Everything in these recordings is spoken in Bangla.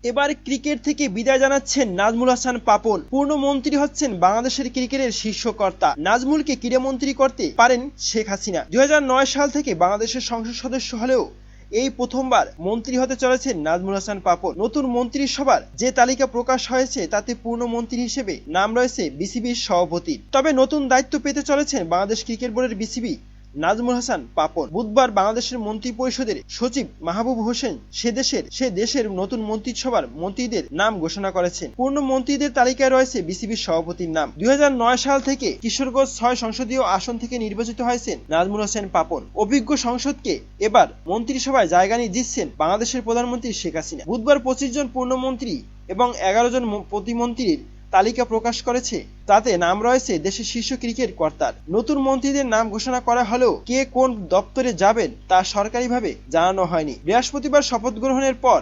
এবার ক্রিকেট থেকে বিদায় জানাচ্ছেন নাজমুল হাসান পাপন। পূর্ণ মন্ত্রী হচ্ছেন বাংলাদেশের ক্রিকেটের শীর্ষকর্তা। নাজমুলকে ক্রীড়ামন্ত্রী করতে পারেন শেখ হাসিনা। 2009 সাল থেকে বাংলাদেশের সংসদ সদস্য হলেও এই প্রথমবার মন্ত্রী হতে চলেছেন নাজমুল হাসান পাপন। নতুন মন্ত্রিসভার যে তালিকা প্রকাশ হয়েছে তাতে পূর্ণ মন্ত্রী হিসেবে নাম রয়েছে বিসিবির সভাপতির। তবে নতুন দায়িত্ব পেতে চলেছেন বাংলাদেশ ক্রিকেট বোর্ডের বিসিবি নাজমুল হাসান পাপন। বুধবার বাংলাদেশের মন্ত্রী পরিষদের সচিব মাহবুব হোসেন সে দেশের নতুন মন্ত্রিসভার মন্ত্রীদের নাম ঘোষণা করেছেন। পূর্ণ মন্ত্রীদের তালিকায় রয়েছে বিসিবির সভাপতির নাম। 2009 সাল থেকে কিশোরগঞ্জ 6 সংসদীয় আসন থেকে নির্বাচিত হয়েছেন নাজমুল হোসেন পাপন। অভিজ্ঞ সংসদকে এবার মন্ত্রিসভায় জায়গা নিয়ে দিচ্ছেন বাংলাদেশের প্রধানমন্ত্রী শেখ হাসিনা। বুধবার 25 জন পূর্ণমন্ত্রী এবং 11 জন প্রতিমন্ত্রীর তালিকা প্রকাশ করেছে। তাতে নাম রয়েছে দেশের শীর্ষ ক্রিকেট কর্তার। নতুন মন্ত্রীদের নাম ঘোষণা করা হলেও কে কোন দপ্তরে যাবেন তা সরকারিভাবে জানানো হয়নি। বৃহস্পতিবার শপথ গ্রহণের পর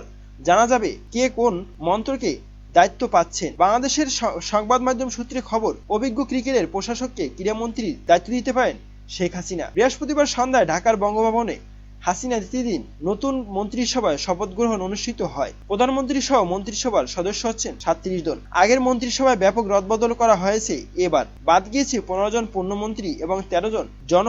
জানা যাবে কে কোন মন্ত্রকে দায়িত্ব পাচ্ছেন। বাংলাদেশের সংবাদ মাধ্যম সূত্রে খবর, অভিজ্ঞ ক্রিকেটের প্রশাসককে ক্রীড়ামন্ত্রীর দায়িত্ব দিতে পারেন শেখ হাসিনা। বৃহস্পতিবার সন্ধ্যায় ঢাকার বঙ্গভবনে হাসিনা দ্বিতীয় নতুন মন্ত্রিসভায় শপথ গ্রহণ অনুষ্ঠিত হয়। প্রধানমন্ত্রী সহ মন্ত্রিসভার সদস্য হচ্ছেন 37 জন। আগের মন্ত্রিসভায় ব্যাপক রদবদল করা হয়েছে। এবার বাদ গিয়েছে 15 জন পূর্ণমন্ত্রী এবং 13 জন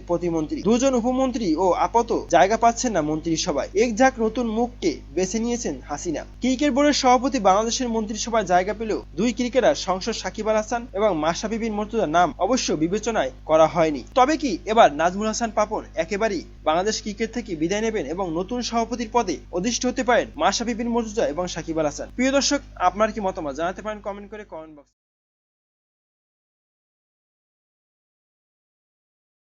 প্রতিমন্ত্রী। 2 জন উপমন্ত্রী ও আপাতত জায়গা পাচ্ছেন না মন্ত্রিসভায়। এক ঝাঁক নতুন মুখকে বেছে নিয়েছেন হাসিনা। ক্রিকেট বোর্ডের সভাপতি বাংলাদেশের মন্ত্রিসভায় জায়গা পেলেও 2 ক্রিকেটার সংসদ সাকিব আল হাসান এবং মাশরাফি বিন মুর্তজার নাম অবশ্য বিবেচনায় করা হয়নি। তবে কি এবার নাজমুল হাসান পাপন একেবারেই বাংলাদেশ ক্রিকেট থেকে বিদায় নেবেন এবং নতুন সভাপতির পদে অধিষ্ঠিত হতে পারেন মাশরাফি বিন মুর্তজা এবং সাকিব আল হাসান? প্রিয় দর্শক, আপনার কি মতামত জানাতে পারেন কমেন্ট করে, কমেন্ট বক্স।